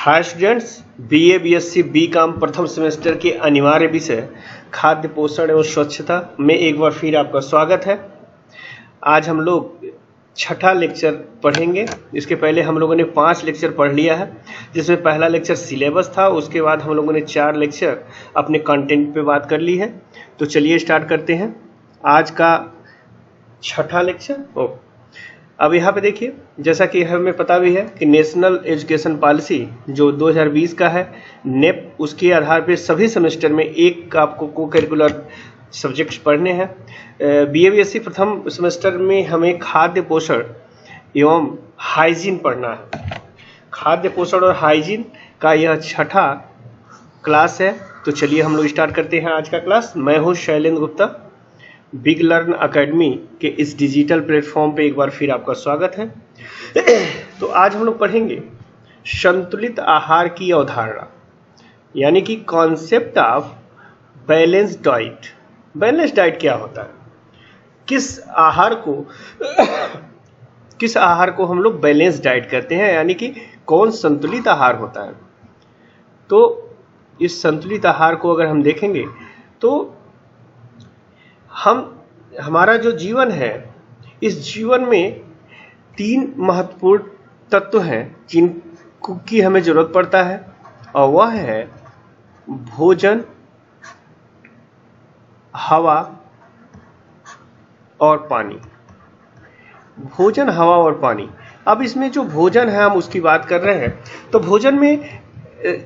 हाय students, BA BSc BCom प्रथम semester के अनिवार्य विषय खाद्य पोषण एवं स्वच्छता में एक बार फिर आपका स्वागत है। आज हम लोग छठा लेक्चर पढ़ेंगे। इसके पहले हम लोगों ने 5 लेक्चर पढ़ लिया है, जिसमें पहला लेक्चर सिलेबस था। उसके बाद हम लोगों ने 4 लेक्चर अपने कंटेंट पे बात कर ली है। तो चलिए स्टार्ट करते हैं आज का छठा लेक्चर। अब यहाँ पे देखिए, जैसा कि हमें पता भी है कि नेशनल एजुकेशन पॉलिसी जो 2020 का है नेप, उसके आधार पे सभी सेमेस्टर में एक आपको को करिकुलर सब्जेक्ट्स पढ़ने हैं। बीए बीएससी प्रथम सेमेस्टर में हमें खाद्य पोषण एवं हाइजीन पढ़ना है। खाद्य पोषण और हाइजीन का यह छठा क्लास है। तो चलिए हम लोग स्टार्ट करते हैं आज का क्लास। मैं हूँ Shailendra Gupta. Big learn academy के इस डिजिटल प्लेटफॉर्म पे एक बार फिर आपका स्वागत है। तो आज हम लोग पढ़ेंगे संतुलित आहार की अवधारणा, यानी कि concept of balanced diet. Balanced diet क्या होता है, किस आहार को हम लोग बैलेंस्ड डाइट कहते हैं, यानी कि कौन संतुलित आहार होता है। तो इस संतुलित आहार को अगर हम देखेंगे तो हमारा जो जीवन है, इस जीवन में 3 महत्वपूर्ण तत्व हैं जिनकी हमें जरूरत पड़ता है, और वह है भोजन, हवा और पानी। भोजन, हवा और पानी। अब इसमें जो भोजन है हम उसकी बात कर रहे हैं। तो भोजन में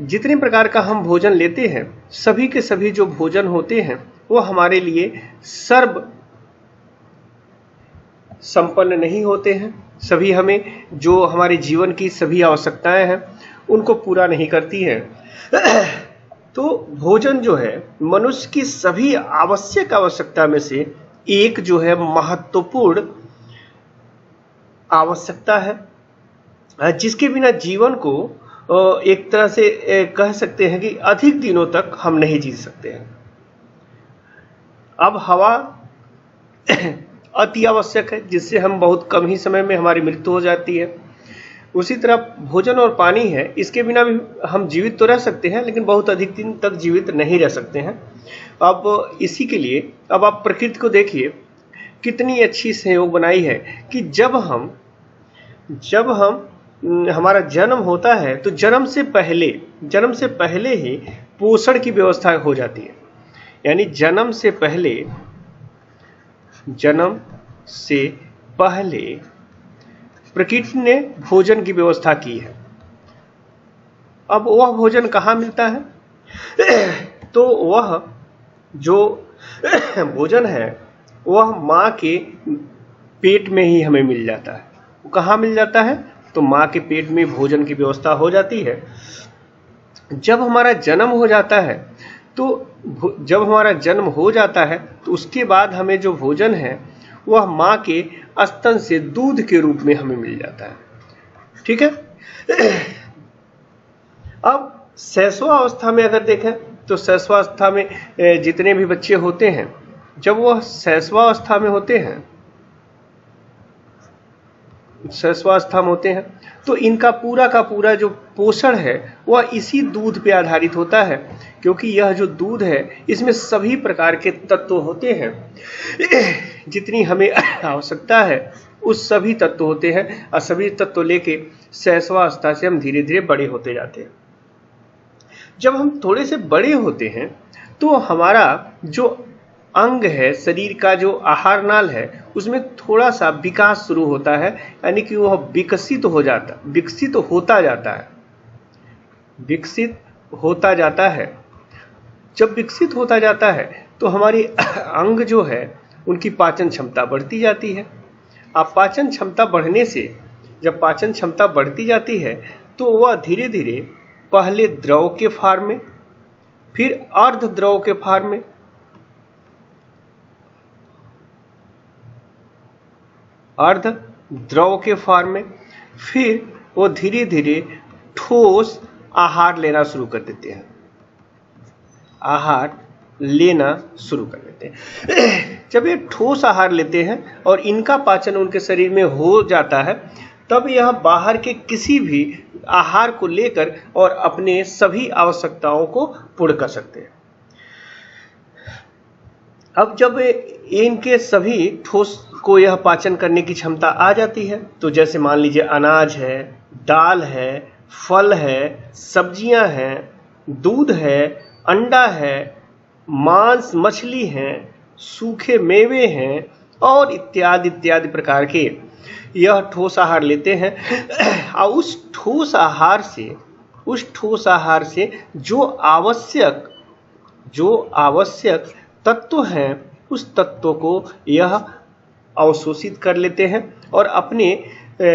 जितने प्रकार का हम भोजन लेते हैं, सभी के सभी जो भोजन होते हैं वो हमारे लिए सर्व संपन्न नहीं होते हैं। सभी हमें जो हमारे जीवन की सभी आवश्यकताएं हैं उनको पूरा नहीं करती हैं। तो भोजन जो है मनुष्य की सभी आवश्यकता में से एक जो है महत्वपूर्ण आवश्यकता है, जिसके बिना जीवन को एक तरह से कह सकते हैं कि अधिक दिनों तक हम नहीं जी सकते हैं। अब हवा अति आवश्यक है, जिससे हम बहुत कम ही समय में हमारी मृत्यु हो जाती है। उसी तरह भोजन और पानी है, इसके बिना भी हम जीवित तो रह सकते हैं, लेकिन बहुत अधिक दिन तक जीवित नहीं रह सकते हैं। अब इसी के लिए अब आप प्रकृति को देखिए, कितनी अच्छी संयोग बनाई है कि जब हम हमारा जन्म होता है तो जन्म से पहले ही पोषण की व्यवस्था हो जाती है। यानी जन्म से पहले प्रकृति ने भोजन की व्यवस्था की है। अब वह भोजन कहाँ मिलता है? तो वह जो भोजन है वह माँ के पेट में ही हमें मिल जाता है। वो कहाँ मिल जाता है? तो माँ के पेट में भोजन की व्यवस्था हो जाती है। जब हमारा जन्म हो जाता है तो उसके बाद हमें जो भोजन है वह माँ के स्तन से दूध के रूप में हमें मिल जाता है। ठीक है। अब शैशवावस्था में अगर देखें तो शैशवावस्था में जितने भी बच्चे होते हैं, जब वह शैशवावस्था में होते हैं तो इनका पूरा का पूरा जो पोषण है वह इसी दूध पे आधारित होता है, क्योंकि यह जो दूध है इसमें सभी प्रकार के तत्व होते हैं। जितनी हमें आवश्यकता है उस सभी तत्व होते हैं, और सभी तत्व लेके शैशवावस्था से हम धीरे धीरे बड़े होते जाते हैं। जब हम थोड़े से बड़े होते हैं तो हमारा जो अंग है, शरीर का जो आहार नाल है, उसमें थोड़ा सा विकास शुरू होता है, यानी कि वह विकसित होता जाता है। जब विकसित होता जाता है तो हमारी अंग जो है उनकी पाचन क्षमता बढ़ती जाती है। अब पाचन क्षमता बढ़ने से जब पाचन क्षमता बढ़ती जाती है तो वह धीरे धीरे पहले द्रव के फॉर्म में, फिर अर्ध द्रव के फॉर्म में, अर्ध द्रव के फॉर्म में, फिर वो धीरे धीरे ठोस आहार लेना शुरू कर देते हैं। जब ये ठोस आहार लेते हैं और इनका पाचन उनके शरीर में हो जाता है तब यह बाहर के किसी भी आहार को लेकर और अपने सभी आवश्यकताओं को पूर्ण कर सकते हैं। अब जब इनके सभी ठोस को यह पाचन करने की क्षमता आ जाती है, तो जैसे मान लीजिए अनाज है, दाल है, फल है, सब्जियां हैं, दूध है, अंडा है, मांस मछली है, सूखे मेवे हैं और इत्यादि इत्यादि प्रकार के यह ठोस आहार लेते हैं। और उस ठोस आहार से जो आवश्यक तत्व हैं, उस तत्वों को यह अवशोषित कर लेते हैं और अपने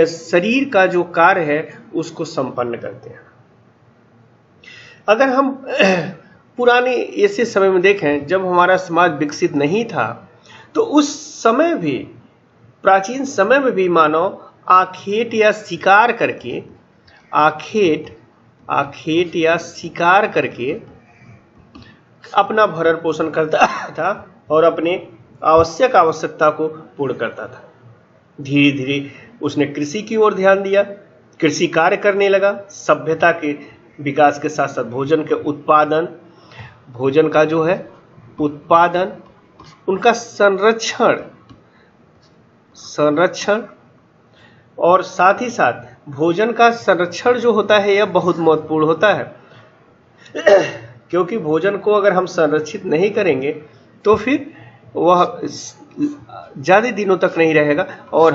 शरीर का जो कार्य है उसको संपन्न करते हैं। अगर हम पुराने ऐसे समय में देखें जब हमारा समाज विकसित नहीं था, तो उस समय भी, प्राचीन समय में भी मानव आखेट या शिकार करके अपना भरण पोषण करता था और अपने आवश्यकता को पूर्ण करता था। धीरे धीरे उसने कृषि की ओर ध्यान दिया, कृषि कार्य करने लगा। सभ्यता के विकास के साथ साथ भोजन का जो है उत्पादन, उनका संरक्षण और साथ ही साथ भोजन का संरक्षण जो होता है यह बहुत महत्वपूर्ण होता है, क्योंकि भोजन को अगर हम संरक्षित नहीं करेंगे तो फिर वह ज़्यादा दिनों तक नहीं रहेगा और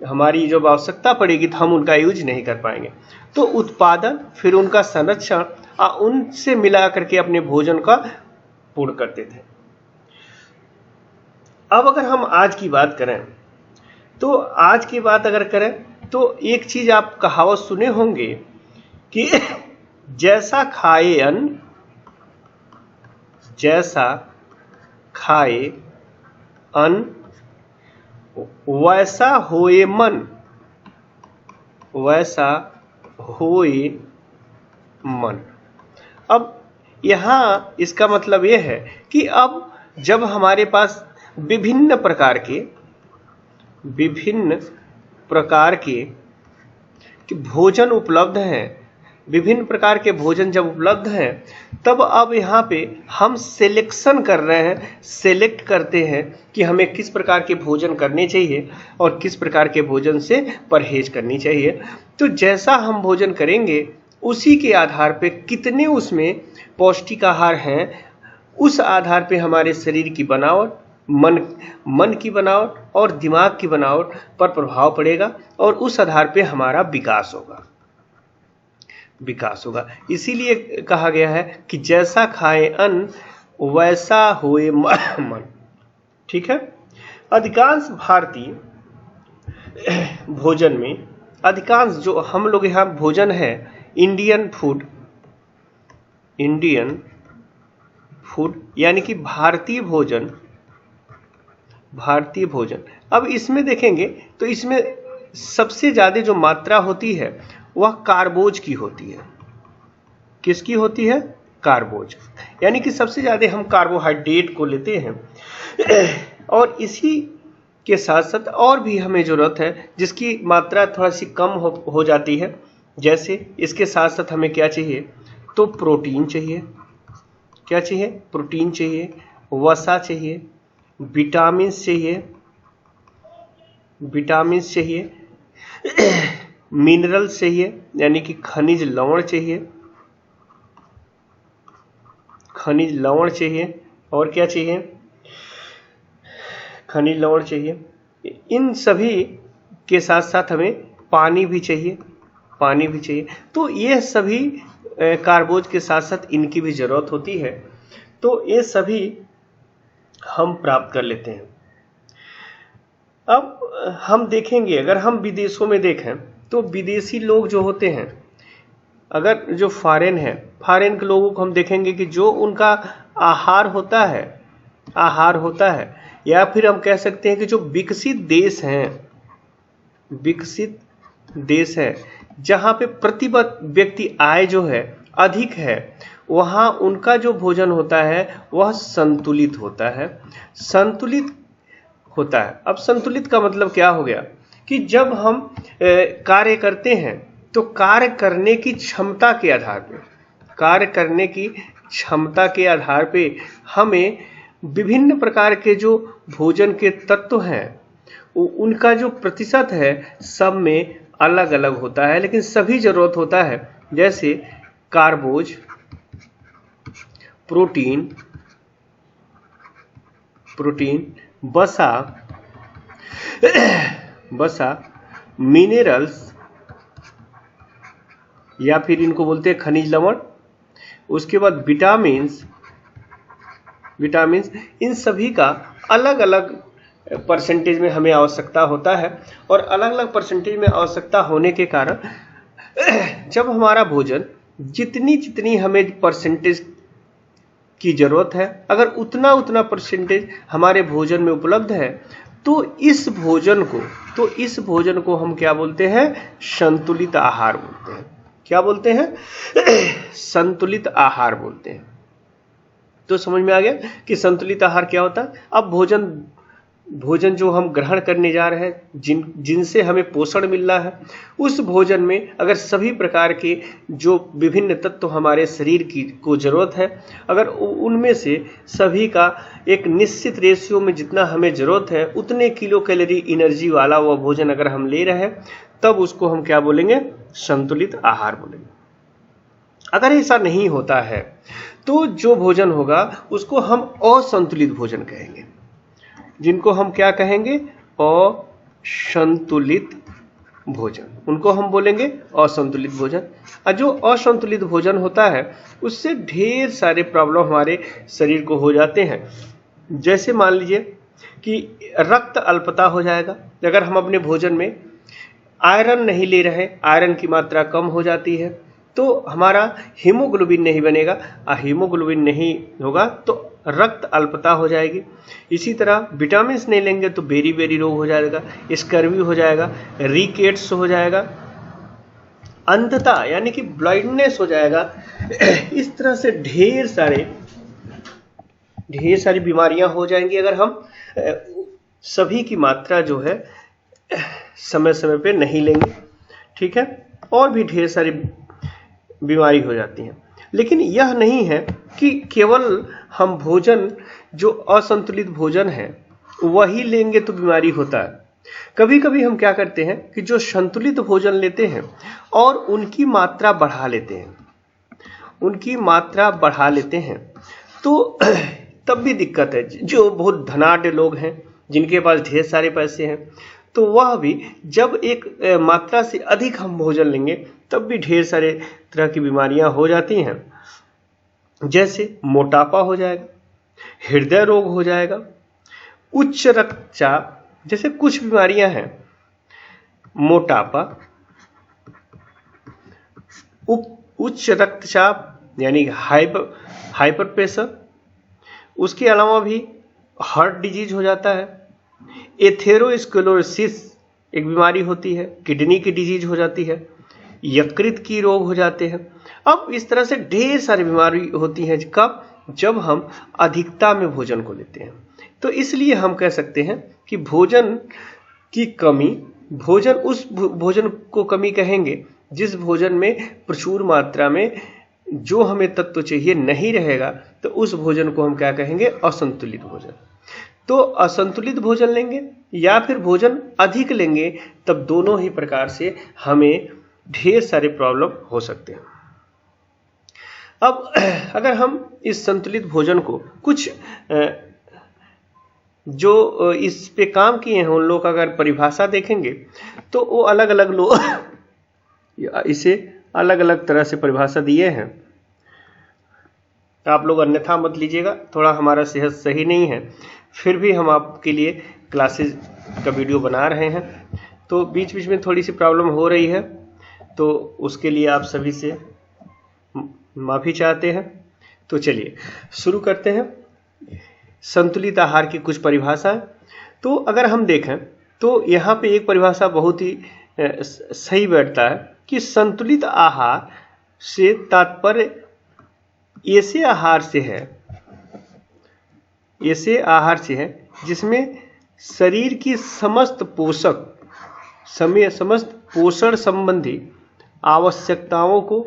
हमारी जो आवश्यकता पड़ेगी तो हम उनका यूज नहीं कर पाएंगे। तो उत्पादन, फिर उनका संरक्षण और उनसे मिला करके अपने भोजन का पूर्ण करते थे। अब अगर हम आज की बात करें तो एक चीज आप कहावत सुने होंगे कि जैसा खाए अन्न वैसा होए मन। अब यहाँ इसका मतलब यह है कि अब जब हमारे पास विभिन्न प्रकार के भोजन उपलब्ध हैं, विभिन्न प्रकार के भोजन जब उपलब्ध हैं, तब अब यहाँ पे हम सिलेक्शन कर रहे हैं, सेलेक्ट करते हैं कि हमें किस प्रकार के भोजन करने चाहिए और किस प्रकार के भोजन से परहेज करनी चाहिए। तो जैसा हम भोजन करेंगे उसी के आधार पे कितने उसमें पौष्टिक आहार हैं, उस आधार पे हमारे शरीर की बनावट, मन की बनावट और दिमाग की बनावट पर प्रभाव पड़ेगा और उस आधार पे हमारा विकास होगा। इसीलिए कहा गया है कि जैसा खाए अन्न वैसा होए मन। ठीक है। अधिकांश भारतीय भोजन में, अधिकांश जो हम लोग यहाँ भोजन है इंडियन फूड यानी कि भारतीय भोजन। अब इसमें देखेंगे तो इसमें सबसे ज्यादा जो मात्रा होती है वह कार्बोज की होती है। किसकी होती है? कार्बोज। यानी कि सबसे ज्यादा हम कार्बोहाइड्रेट को लेते हैं और इसी के साथ साथ और भी हमें जरूरत है जिसकी मात्रा थोड़ा सी कम हो जाती है। जैसे इसके साथ साथ हमें क्या चाहिए? तो प्रोटीन चाहिए। क्या चाहिए? प्रोटीन चाहिए, वसा चाहिए, विटामिन्स चाहिए, मिनरल्स चाहिए यानी कि खनिज लवण चाहिए और क्या चाहिए? खनिज लवण चाहिए। इन सभी के साथ साथ हमें पानी भी चाहिए। तो ये सभी कार्बोज के साथ साथ इनकी भी जरूरत होती है। तो ये सभी हम प्राप्त कर लेते हैं। अब हम देखेंगे, अगर हम विदेशों में देखें तो विदेशी लोग जो होते हैं, अगर जो फॉरेन के लोगों को हम देखेंगे कि जो उनका आहार होता है या फिर हम कह सकते हैं कि जो विकसित देश है जहाँ पे प्रति व्यक्ति आय जो है अधिक है, वहाँ उनका जो भोजन होता है वह संतुलित होता है। अब संतुलित का मतलब क्या हो गया कि जब हम कार्य करते हैं तो कार्य करने की क्षमता के आधार पर, कार्य करने की क्षमता के आधार पे हमें विभिन्न प्रकार के जो भोजन के तत्व हैं उनका जो प्रतिशत है सब में अलग अलग होता है, लेकिन सभी जरूरत होता है। जैसे कार्बोज, प्रोटीन, वसा, मिनरल्स या फिर इनको बोलते हैं खनिज लवण, उसके बाद विटामिन्स, इन सभी का अलग अलग परसेंटेज में हमें आवश्यकता होता है। और अलग अलग परसेंटेज में आवश्यकता होने के कारण जब हमारा भोजन जितनी हमें परसेंटेज की जरूरत है, अगर उतना परसेंटेज हमारे भोजन में उपलब्ध है तो इस भोजन को हम क्या बोलते हैं? संतुलित आहार बोलते हैं। क्या बोलते हैं? संतुलित आहार बोलते हैं। तो समझ में आ गया कि संतुलित आहार क्या होता है। अब भोजन जो हम ग्रहण करने जा रहे हैं, जिनसे हमें पोषण मिल रहा है, उस भोजन में अगर सभी प्रकार के जो विभिन्न तत्व हमारे शरीर को जरूरत है, अगर उनमें से सभी का एक निश्चित रेशियो में जितना हमें जरूरत है उतने किलो कैलोरी एनर्जी वाला वह भोजन अगर हम ले रहे हैं, तब उसको हम क्या बोलेंगे? संतुलित आहार बोलेंगे। अगर ऐसा नहीं होता है तो जो भोजन होगा उसको हम असंतुलित भोजन कहेंगे, जिनको हम क्या कहेंगे? असंतुलित भोजन, उनको हम बोलेंगे असंतुलित भोजन। और जो असंतुलित भोजन होता है उससे ढेर सारे प्रॉब्लम हमारे शरीर को हो जाते हैं। जैसे मान लीजिए कि रक्त अल्पता हो जाएगा। अगर हम अपने भोजन में आयरन नहीं ले रहे, आयरन की मात्रा कम हो जाती है, तो हमारा हीमोग्लोबिन नहीं बनेगा, और हीमोग्लोबिन नहीं होगा तो रक्त अल्पता हो जाएगी। इसी तरह विटामिन नहीं लेंगे तो बेरी रोग हो जाएगा, स्कर्वी हो जाएगा, रिकेट्स हो जाएगा, अंधता यानी कि ब्लाइंडनेस हो जाएगा। इस तरह से ढेर सारी बीमारियां हो जाएंगी अगर हम सभी की मात्रा जो है समय समय पे नहीं लेंगे। ठीक है, और भी ढेर सारी बीमारी हो जाती हैं। लेकिन यह नहीं है कि केवल हम भोजन जो असंतुलित भोजन है वही लेंगे तो बीमारी होता है। कभी कभी हम क्या करते हैं कि जो संतुलित भोजन लेते हैं और उनकी मात्रा बढ़ा लेते हैं तो तब भी दिक्कत है। जो बहुत धनाढ्य लोग हैं, जिनके पास ढेर सारे पैसे हैं, तो वह भी जब एक मात्रा से अधिक हम भोजन लेंगे तब भी ढेर सारे तरह की बीमारियां हो जाती हैं। जैसे मोटापा हो जाएगा, हृदय रोग हो जाएगा, उच्च रक्तचाप, जैसे कुछ बीमारियां हैं। मोटापा, उच्च रक्तचाप यानी हाइपर प्रेशर, उसके अलावा भी हार्ट डिजीज हो जाता है। एथेरोस्क्लेरोसिस एक बीमारी होती है, किडनी की डिजीज हो जाती है, यकृत की रोग हो जाते हैं। अब इस तरह से ढेर सारी बीमारी होती हैं। कब? जब हम अधिकता में भोजन को लेते हैं। तो इसलिए हम कह सकते हैं कि भोजन की कमी, उस भोजन को कमी कहेंगे जिस भोजन में प्रचुर मात्रा में जो हमें तत्व चाहिए नहीं रहेगा, तो उस भोजन को हम क्या कहेंगे? असंतुलित भोजन। तो असंतुलित भोजन लेंगे या फिर भोजन अधिक लेंगे, तब दोनों ही प्रकार से हमें ढेर सारे प्रॉब्लम हो सकते हैं। अब अगर हम इस संतुलित भोजन को कुछ जो इस पे काम किए हैं उन लोग अगर परिभाषा देखेंगे तो वो अलग अलग लोग इसे अलग अलग तरह से परिभाषा दिए हैं। आप लोग अन्यथा मत लीजिएगा, थोड़ा हमारा सेहत सही नहीं है, फिर भी हम आपके लिए क्लासेस का वीडियो बना रहे हैं, तो बीच बीच में थोड़ी सी प्रॉब्लम हो रही है, तो उसके लिए आप सभी से माफ़ी चाहते हैं। तो चलिए शुरू करते हैं संतुलित आहार की कुछ परिभाषाएं। तो अगर हम देखें तो यहाँ पे एक परिभाषा बहुत ही सही बैठता है कि संतुलित आहार से तात्पर्य ऐसे आहार से है जिसमें शरीर की समस्त समस्त पोषण संबंधी आवश्यकताओं को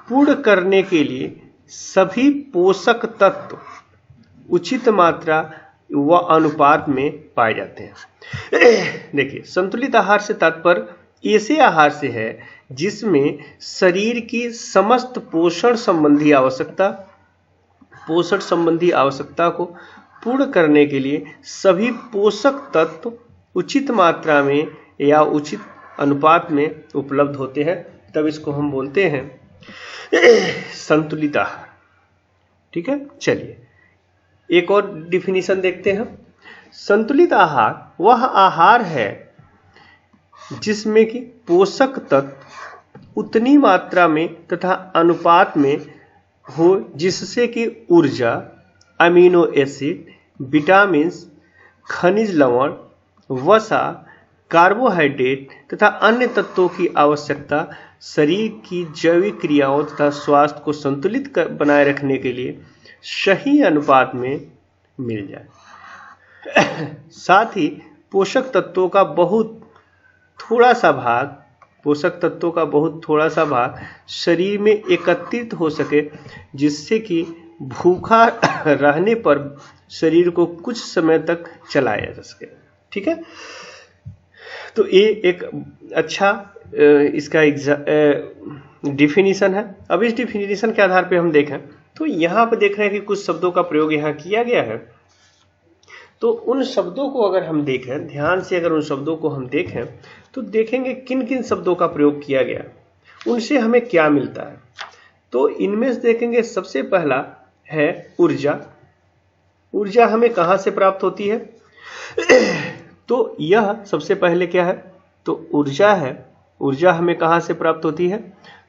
पूर्ण करने के लिए सभी पोषक तत्व उचित मात्रा व अनुपात में पाए जाते हैं। देखिए, संतुलित आहार से तात्पर्य ऐसे आहार से है जिसमें शरीर की समस्त पोषण संबंधी आवश्यकता को पूर्ण करने के लिए सभी पोषक तत्व उचित मात्रा में या उचित अनुपात में उपलब्ध होते हैं, तब इसको हम बोलते हैं संतुलित आहार। ठीक है, चलिए एक और डिफिनीशन देखते हैं। संतुलित आहार वह आहार है जिसमें कि पोषक तत्व उतनी मात्रा में तथा अनुपात में हो जिससे कि ऊर्जा, अमीनो एसिड, विटामिन, खनिज लवण, वसा, कार्बोहाइड्रेट तथा अन्य तत्वों की आवश्यकता शरीर की जैविक क्रियाओं तथा स्वास्थ्य को संतुलित बनाए रखने के लिए सही अनुपात में मिल जाए। साथ ही पोषक तत्वों का बहुत थोड़ा सा भाग शरीर में एकत्रित हो सके, जिससे कि भूखा रहने पर शरीर को कुछ समय तक चलाया जा सके। ठीक है, तो ये एक अच्छा इसका डिफिनीशन है। अब इस डिफिनीशन के आधार पे हम देखें तो यहाँ पे देख रहे हैं कि कुछ शब्दों का प्रयोग यहाँ किया गया है। तो उन शब्दों को अगर हम देखें ध्यान से, अगर उन शब्दों को हम देखें तो देखेंगे किन किन शब्दों का प्रयोग किया गया, उनसे हमें क्या मिलता है। तो इनमें से देखेंगे सबसे पहला है ऊर्जा। ऊर्जा हमें कहाँ से प्राप्त होती है? तो यह सबसे पहले क्या है? तो ऊर्जा है। ऊर्जा हमें कहाँ से प्राप्त होती है?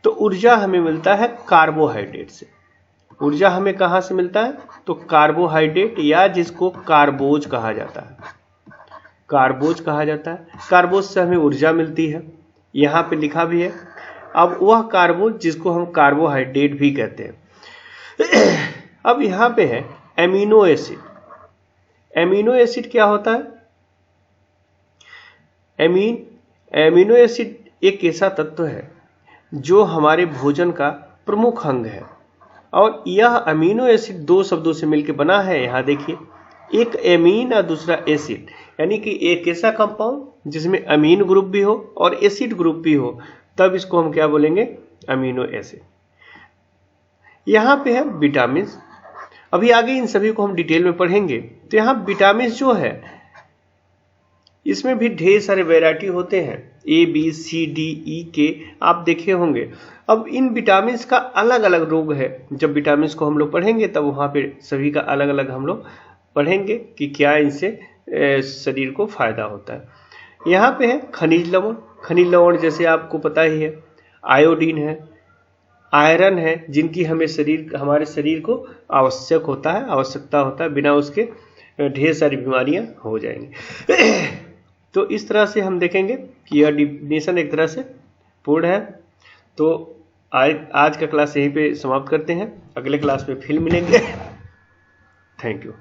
तो ऊर्जा हमें मिलता है कार्बोहाइड्रेट से। ऊर्जा हमें कहाँ से मिलता है? तो कार्बोहाइड्रेट, या जिसको कार्बोज कहा जाता है। कार्बोज कहा जाता है। कार्बोज से हमें ऊर्जा मिलती है, यहाँ पे लिखा भी है। अब वह कार्बोज जिसको हम कार्बोहाइड्रेट भी कहते हैं। अब यहाँ पे है एमिनो एसिड। एमिनो एसिड क्या होता है? एमिनो एसिड एक ऐसा तत्व है जो हमारे भोजन का प्रमुख अंग है, और यह अमीनो एसिड दो शब्दों से मिलकर बना है। यहाँ देखिए, एक एमीन और दूसरा एसिड, यानी कि एक ऐसा कंपाउंड जिसमें अमीन ग्रुप भी हो और एसिड ग्रुप भी हो, तब इसको हम क्या बोलेंगे? Amino acid. यहाँ पे है विटामिन। अभी आगे इन सभी को हम डिटेल में पढ़ेंगे। तो यहाँ विटामिन जो है इसमें भी ढेर सारे वैरायटी होते हैं, A B C D E के, आप देखे होंगे। अब इन विटामिन का अलग अलग रोग है। जब विटामिन को हम लोग पढ़ेंगे तब वहाँ पे सभी का अलग अलग हम लोग पढ़ेंगे कि क्या इनसे शरीर को फायदा होता है। यहाँ पे है खनिज लवण। खनिज लवण जैसे आपको पता ही है, आयोडीन है, आयरन है, जिनकी हमारे शरीर को आवश्यकता होता है। बिना उसके ढेर सारी बीमारियां हो जाएंगी। तो इस तरह से हम देखेंगे कि यह डिफिनेशन एक तरह से पूर्ण है। तो आज का क्लास यहीं पे समाप्त करते हैं। अगले क्लास में फिर मिलेंगे। Thank you.